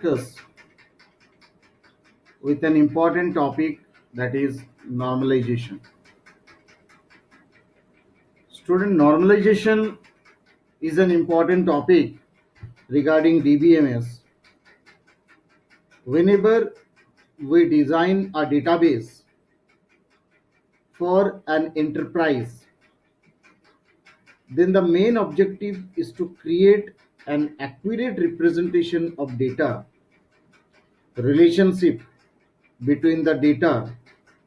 discuss with an important topic, that is normalization. Student, normalization is an important topic regarding DBMS. Whenever we design a database for an enterprise, then the main objective is to create an accurate representation of data, relationship between the data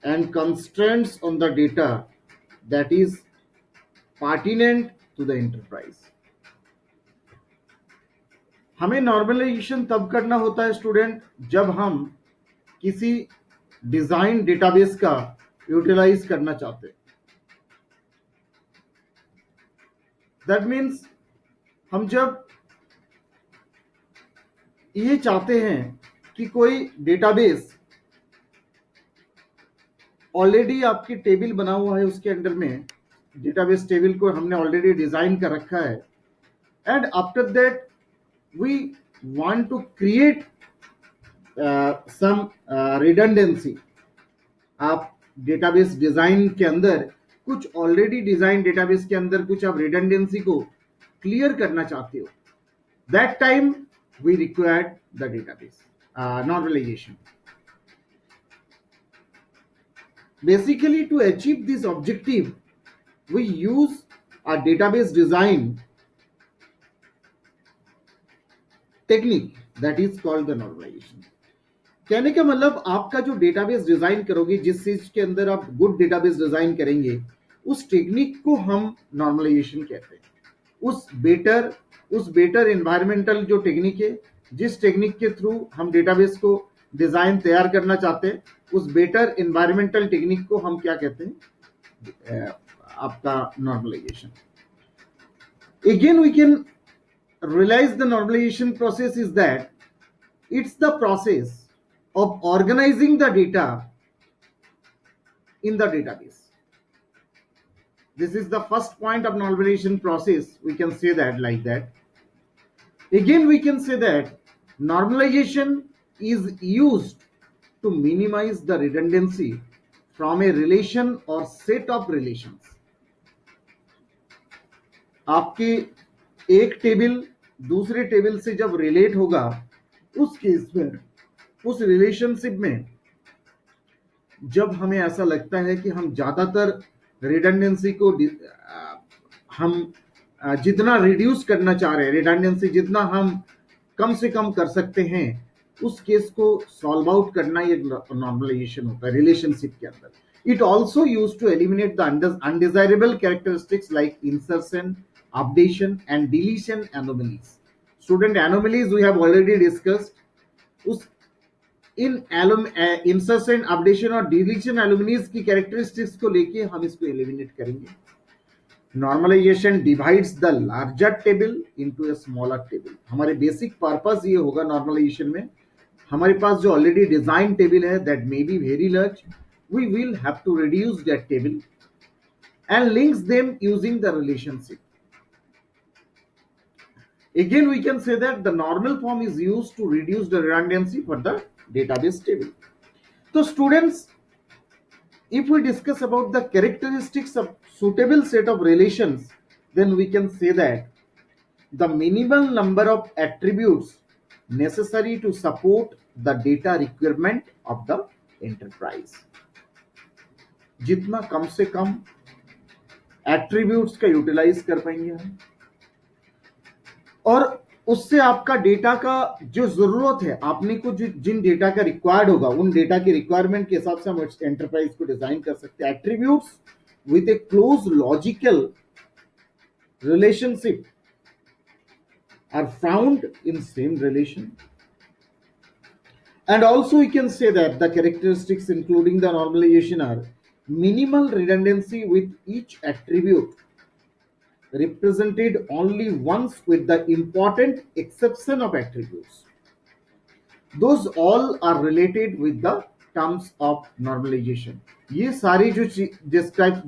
and constraints on the data that is pertinent to the enterprise. हमें normalisation तब करना होता है student, जब हम किसी design database का utilise करना चाहते हैं. दैट मीन्स हम जब ये चाहते हैं कि कोई डेटाबेस ऑलरेडी आपकी टेबल बना हुआ है, उसके अंडर में डेटाबेस टेबल को हमने ऑलरेडी डिजाइन कर रखा है, and after that we want to create some redundancy. आप डेटाबेस डिजाइन के अंदर कुछ ऑलरेडी डिजाइन डेटाबेस के अंदर कुछ आप रिडंडेंसी को क्लियर करना चाहते हो. That time we required the database normalization. Basically, to achieve this objective, we use a database design technique that is called the normalization. कहने का मतलब आपका जो डेटाबेस डिजाइन करोगे, जिस चीज के अंदर आप गुड डेटाबेस डिजाइन करेंगे, उस टेक्निक को हम नॉर्मलाइजेशन कहते हैं. उस बेटर एनवायरमेंटल जो टेक्निक है, जिस टेक्निक के थ्रू हम डेटाबेस को डिजाइन तैयार करना चाहते हैं, उस बेटर एनवायरमेंटल टेक्निक को हम क्या कहते हैं, आपका normalization. Again we can realize the normalization process is that it's the process of organizing the data in the database. This is the first point of normalization process. We can say that like that. Again, we can say that normalization is used to minimize the redundancy from a relation or set of relations. आपके एक table दूसरे table से जब relate होगा, उस case में, उस relationship में जब हमें ऐसा लगता है कि हम ज्यादातर रिडंडेंसी को हम जितना रिड्यूस करना चाह रहे हैं, रिडंडेंसी जितना हम कम से कम कर सकते हैं, उस केस को सॉल्व आउट करना ये नॉर्मलाइजेशन होता है रिलेशनशिप के अंदर. It also use to eliminate the undesirable characteristics like insertion, updation and deletion anomalies. Student, anomalies we have already discussed. उस इन इंसर्शन, अपडेशन और डिलीशन एनोमलीज की कैरेक्टरिस्टिक्स को लेके हम इसको एलिमिनेट करेंगे. Normalization divides the larger table into a smaller table. हमारे बेसिक पर्पस ये होगा नॉर्मलाइजेशन में, हमारे पास जो ऑलरेडी डिजाइन टेबल है that may be very large, we will have to reduce that table and links them using the relationship. Again, we can say that the normal form is used to reduce the redundancy for the database table. So students, if we discuss about the characteristics of suitable set of relations, then we can say that the minimal number of attributes necessary to support the data requirement of the enterprise. जितना कम से कम attributes का utilize कर पाएंगे हम, और उससे आपका data का जो जरूरत है, आपने को जिन डेटा का रिक्वायर्ड होगा, उन डेटा की रिक्वायरमेंट के हिसाब से हम एंटरप्राइज को डिजाइन कर सकते हैं. Attributes with a close logical relationship are found in same relation. And also we can say that the characteristics including the normalization are minimal redundancy with each attribute represented only once with the important exception of attributes. Those all are related with the terms of normalization. ये सारी जो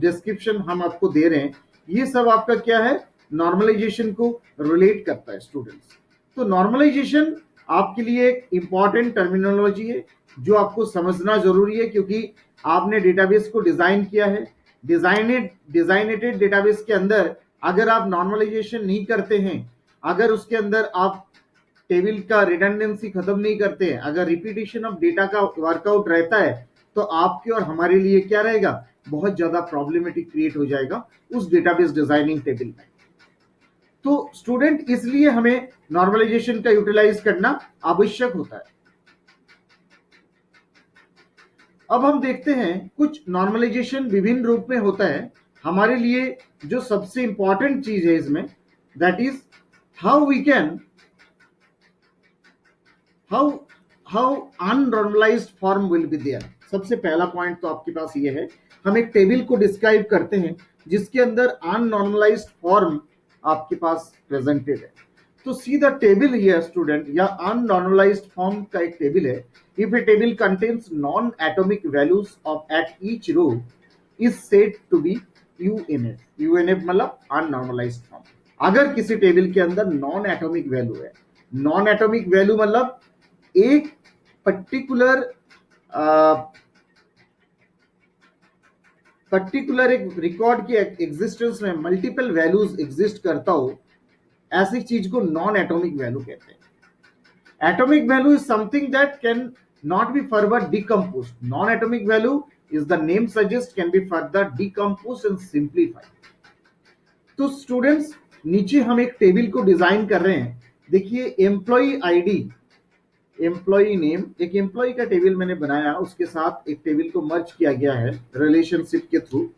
description हम आपको दे रहे हैं, ये सब आपका क्या है, नॉर्मलाइजेशन को रिलेट करता है स्टूडेंट्स. तो नॉर्मलाइजेशन आपके लिए एक इंपॉर्टेंट टर्मिनोलॉजी है जो आपको समझना जरूरी है, क्योंकि आपने डेटाबेस को डिजाइन किया है। डिजाइनेटेड डेटाबेस के अंदर अगर आप नॉर्मलाइजेशन नहीं करते हैं, अगर उसके अंदर आप टेबल का रिडंडेंसी खत्म नहीं करते हैं, अगर रिपीटेशन ऑफ डेटा का वर्कआउट रहता है, तो आपके और हमारे लिए क्या रहेगा, बहुत ज्यादा प्रॉब्लमेटिक क्रिएट हो जाएगा उस डेटाबेस डिजाइनिंग टेबल में। तो स्टूडेंट, इसलिए हमें नॉर्मलाइजेशन का यूटिलाइज करना आवश्यक होता है। अब हम देखते हैं कुछ नॉर्मलाइजेशन विभिन्न रूप में होता है। हमारे लिए जो सबसे इंपॉर्टेंट चीज है इसमें, that is how we can how unnormalised form will be there. सबसे पहला पॉइंट तो आपके पास ये है, हम एक टेबल को डिस्क्राइब करते हैं जिसके अंदर अननॉर्मलाइज्ड फॉर्म आपके पास प्रेजेंटेड है। तो see the table here student, या अननॉर्मलाइज्ड फॉर्म का एक टेबल है। If a table contains non atomic values of at each row is said to be UNF. UNF मतलब अननॉर्मलाइज्ड फॉर्म। अगर किसी टेबल के अंदर नॉन एटॉमिक वैल्यू है, नॉन एटॉमिक वैल्यू मतलब एक पर्टिकुलर एक रिकॉर्ड की एग्जिस्टेंस में मल्टीपल वैल्यूज एग्जिस्ट करता हो, ऐसी चीज को नॉन एटॉमिक वैल्यू कहते हैं। Atomic value is something that can not be further decomposed. Non atomic value is the name suggest can be further decomposed and simplified. तो स्टूडेंट्स, नीचे हम एक टेबल को डिजाइन कर रहे हैं। देखिए, एम्प्लॉय आईडी, एम्प्लॉय नेम, एक एम्प्लॉय का टेबल मैंने बनाया, उसके साथ एक टेबल को मर्ज किया गया है रिलेशनशिप के थ्रू।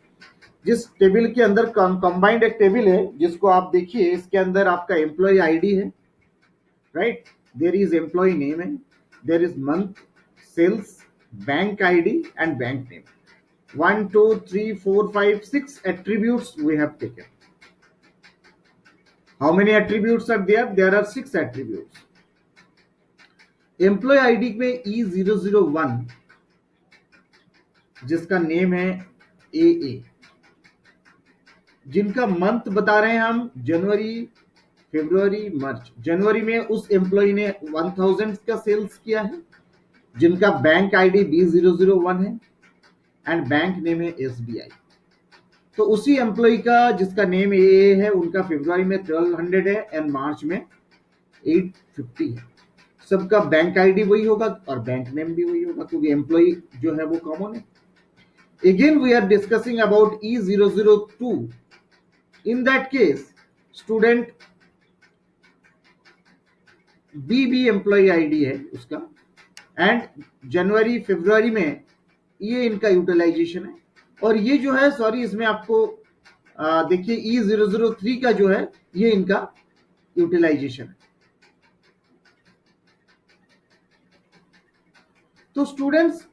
जिस टेबल के अंदर कंबाइंड एक टेबल है, जिसको आप देखिए, इसके अंदर आपका एम्प्लॉय आईडी है, right, there is employee name है, there is month, sales, bank ID and bank name. 1 2 3 4 5 6 attributes we have taken. How many attributes are there? There are 6 attributes. Employee ID में E001, जिसका name है AA, जिनका month बता रहे हैं हम जनवरी, फरवरी, मार्च। जनवरी में उस एम्प्लॉय ने 1000 का सेल्स किया है, जिनका बैंक आईडी B001 है एंड बैंक नेम है SBI। तो उसी एम्प्लॉय का जिसका नेम AA है, उनका फरवरी में 1200 है एंड मार्च में 850 है। सबका बैंक आईडी वही होगा और बैंक नेम भी वही होगा, क्योंकि एम्प्लॉय जो है वो कॉमन है। Again we are discussing about E002. In that case, student, BB employee ID है उसका, एंड जनवरी फरवरी में ये इनका यूटिलाइजेशन है। और ये जो है, सॉरी, इसमें आपको देखिए E003 का जो है ये इनका यूटिलाइजेशन है। तो स्टूडेंट्स,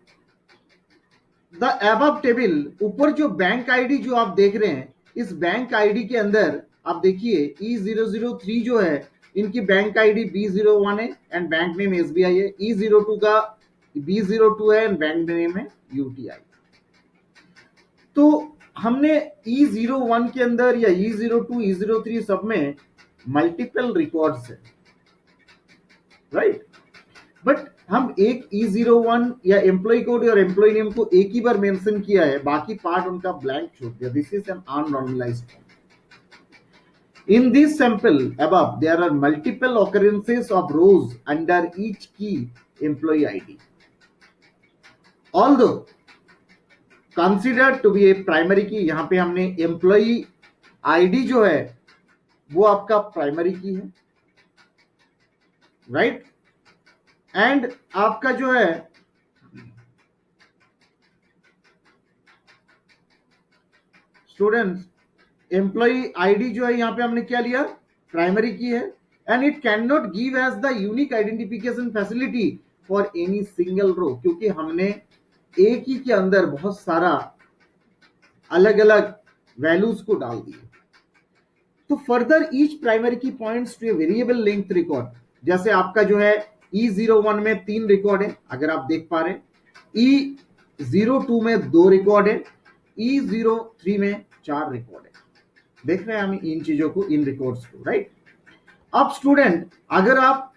द अबव टेबल, ऊपर जो बैंक आईडी जो आप देख रहे हैं, इस बैंक आईडी के अंदर आप देखिए E003 जो है, इनकी बैंक आईडी B01 है एंड बैंक नेम SBI है। E02 का B02 है एंड बैंक नेम है UTI। तो हमने E01 के अंदर या E02, E03 सब में मल्टीपल रिकॉर्ड्स है, राइट, बट हम एक E01 या एम्प्लॉय कोड और एम्प्लॉय नेम को एक ही बार मेंशन किया है, बाकी पार्ट उनका ब्लैंक छोड़ दिया। This is an unnormalised form. In this sample above, there are multiple occurrences of rows under each key employee ID. Although considered to be a primary key, यहाँ पे हमने employee ID जो है वो आपका प्राइमरी की है, right, and आपका जो है स्टूडेंट्स, एम्प्लॉय आईडी जो है यहाँ पे हमने क्या लिया, प्राइमरी की है, and it can not give as the unique identification facility for any single row, क्योंकि हमने एक ही के अंदर बहुत सारा अलग अलग वैल्यूज को डाल दिए। तो further each primary key points to a variable length record. जैसे आपका जो है E01 में 3 रिकॉर्ड है, अगर आप देख पा रहे हैं, E02 में 2 रिकॉर्ड है, E03 में 4 रिकॉर्ड है। देख रहे हैं हम इन चीजों को, इन रिकॉर्ड्स को, राइट। अब स्टूडेंट, अगर आप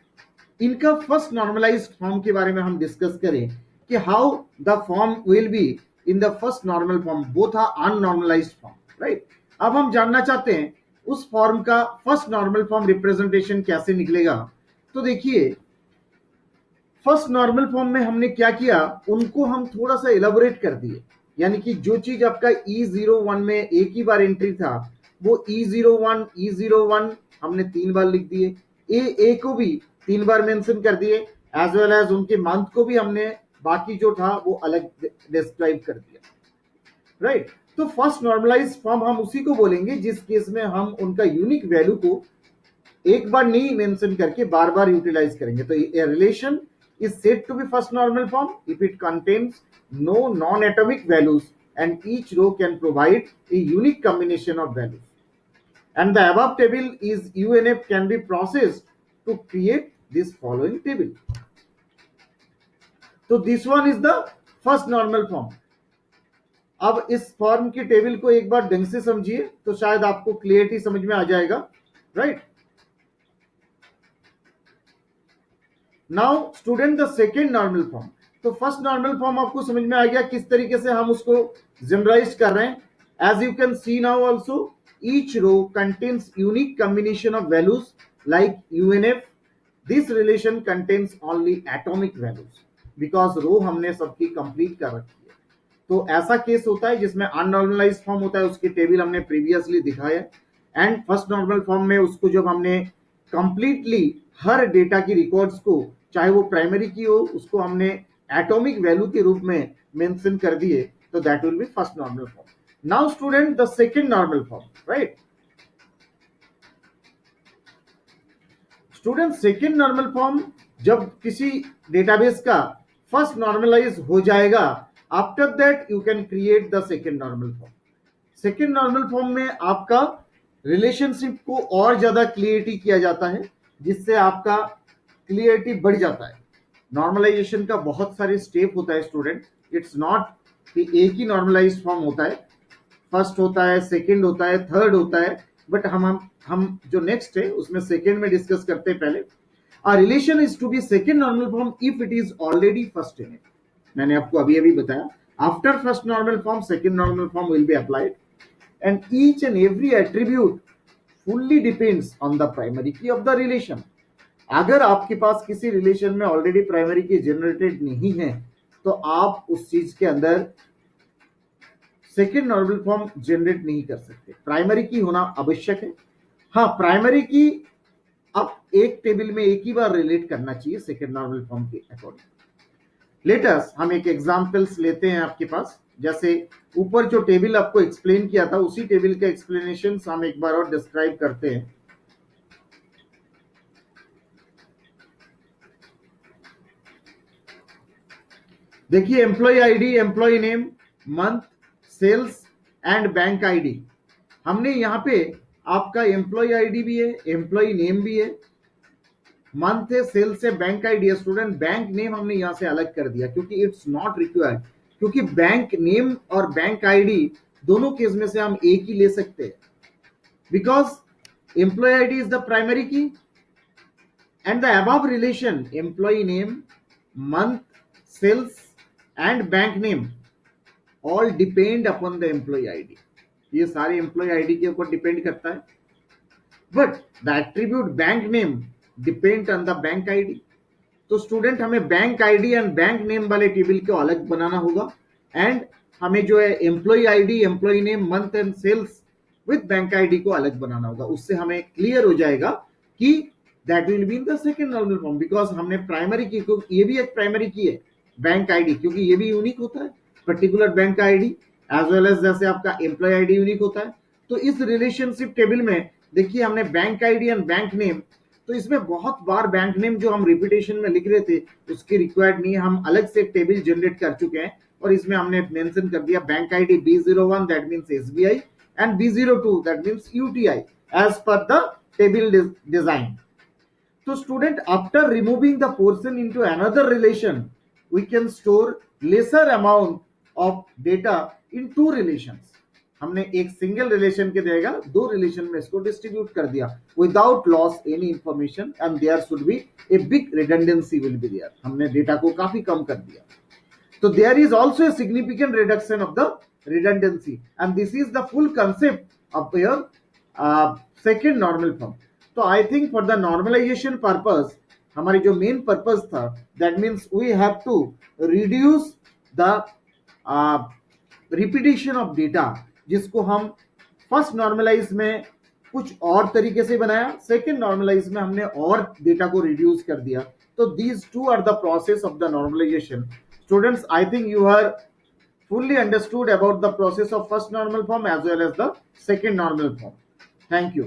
इनका फर्स्ट नॉर्मलाइज्ड फॉर्म के बारे में हम डिस्कस करें कि how the form will be in the first normal form, both are unnormalised form, right. अब हम जानना चाहते हैं उस फॉर्म का फर्स्ट नॉर्मल फॉर्म रिप्रेजेंटेशन कैसे निकलेगा। तो देखिए, फर्स्ट नॉर्मल फॉर्म में हमने क्या किया, उनको हम थोड़ा सा इलेबोरेट कर दिए, यानी कि जो चीज आपका E01 में एक ही बार एंट्री था, वो E01 हमने 3 बार लिख दिए, ए को भी 3 बार मेंशन कर दिए, एज वेल एज उनके मंथ को भी हमने बाकी जो था वो अलग डिस्क्राइब कर दिया, राइट। तो फर्स्ट नॉर्मलाइज फॉर्म हम उसी को बोलेंगे जिस केस में हम उनका यूनिक वैल्यू को एक बार नहीं मेंशन करके बार बार यूटिलाइज करेंगे। तो a relation is said to be first normal form if it contains no non-atomic values and each row can provide a unique combination of values. And the above table is UNF can be processed to create this following table. So this one is the first normal form. अब इस form की table को एक बार ढंग से समझिए तो शायद आपको क्लियरिटी समझ में आ जाएगा, right. Now student the second normal form. तो फर्स्ट नॉर्मल फॉर्म आपको समझ में आ गया किस तरीके से हम उसको जनरलाइज कर रहे हैं। As you can see now also each row contains unique combination of values like UNF. This relation contains only atomic values because row हमने सबकी कंप्लीट कर रखी है। तो ऐसा केस होता है जिसमें अननॉर्मलाइज फॉर्म होता है, उसकी टेबल हमने प्रीवियसली दिखाया, एंड फर्स्ट नॉर्मल फॉर्म में उसको जब हमने कंप्लीटली हर डेटा की रिकॉर्ड्स को, चाहे वो प्राइमरी की हो, उसको हमने एटॉमिक वैल्यू के रूप में मेंशन कर दिए, तो that will be first normal form. Now student the second normal form, right. Student second normal form जब किसी डेटाबेस का फर्स्ट नॉर्मलाइज हो जाएगा, after that you can create the second normal form. Second normal form में आपका relationship को और ज्यादा क्लियरिटी किया जाता है, जिससे आपका क्लियरिटी बढ़ जाता है। नॉर्मलाइजेशन का बहुत सारे स्टेप होता है स्टूडेंट, इट्स नॉट कि एक ही नॉर्मलाइज्ड फॉर्म होता है, फर्स्ट होता है, सेकंड होता है, थर्ड होता है, बट हम जो नेक्स्ट है उसमें सेकंड में डिस्कस करते हैं। पहले a relation is to be second normal form if it is already first in it. मैंने आपको अभी बताया, after first normal form second normal form will be applied and each and every attribute fully depends on the primary key of the relation. अगर आपके पास किसी relation में already primary की generated नहीं है तो आप उस चीज के अंदर सेकेंड नॉर्मल फॉर्म जनरेट नहीं कर सकते, प्राइमरी की होना आवश्यक है। हाँ, प्राइमरी की अब एक टेबल में एक ही बार रिलेट करना चाहिए सेकेंड नॉर्मल फॉर्म के अकॉर्डिंग। लेटस हम एक एग्जांपल्स लेते हैं आपके पास, जैसे ऊपर जो टेबल आपको एक्सप्लेन किया था उसी टेबल का एक्सप्लेनेशन हम एक बार और डिस्क्राइब करते हैं। देखिए, employee ID, employee name, month, sales and bank ID. हमने यहाँ पे आपका एम्प्लॉय आईडी भी है, एम्प्लॉय नेम भी है, मंथ है, सेल्स है, बैंक आईडी है। स्टूडेंट बैंक नेम हमने यहां से अलग कर दिया क्योंकि इट्स नॉट रिक्वायर्ड, क्योंकि बैंक नेम और बैंक आईडी दोनों केस में से हम एक ही ले सकते हैं, because employee ID is the primary key and the above relation employee name, month, sales and bank name all depend upon the employee ID. ये सारे एम्प्लॉय आईडी के ऊपर डिपेंड करता है, but the attribute bank name depend on the bank ID. तो student हमें bank ID and bank name वाले table को अलग बनाना होगा, एंड हमें जो है employee ID, employee name, month and sales with bank ID को अलग बनाना होगा। उससे हमें क्लियर हो जाएगा कि that will be in the second normal form, because हमने प्राइमरी की को, ये भी एक प्राइमरी की है बैंक आईडी, क्योंकि ये भी यूनिक होता है particular bank ID, as well as जैसे आपका एम्प्लॉय आईडी यूनिक होता है। तो इस रिलेशनशिप टेबल में देखिए हमने bank ID and bank name, तो इसमें बहुत बार बैंक नेम जो हम रिपीटेशन में लिख रहे थे उसकी रिक्वायर्ड नहीं है, हम अलग से एक टेबल जनरेट कर चुके हैं और इसमें हमने मेंशन कर दिया bank ID B01 that means SBI and B02 that means UTI as per the table design. तो student after removing the portion into another relation we can store lesser amount of data in two relations. हमने एक single relation के देगा दो relation में इसको distribute कर दिया without loss any information and there should be a big redundancy will be there. हमने डेटा को काफी कम कर दिया। तो there is also a significant reduction of the redundancy and this is the full concept of your second normal form। तो I think for the normalization purpose हमारी जो मेन पर्पस था that means we have to reduce the repetition of data, जिसको हम first normalise में कुछ और तरीके से बनाया, सेकेंड नॉर्मलाइज में हमने और डेटा को रिड्यूस कर दिया। तो these two are the process of the normalization. Students, I think you are fully understood about the process of first normal form as well as the second normal form. Thank you.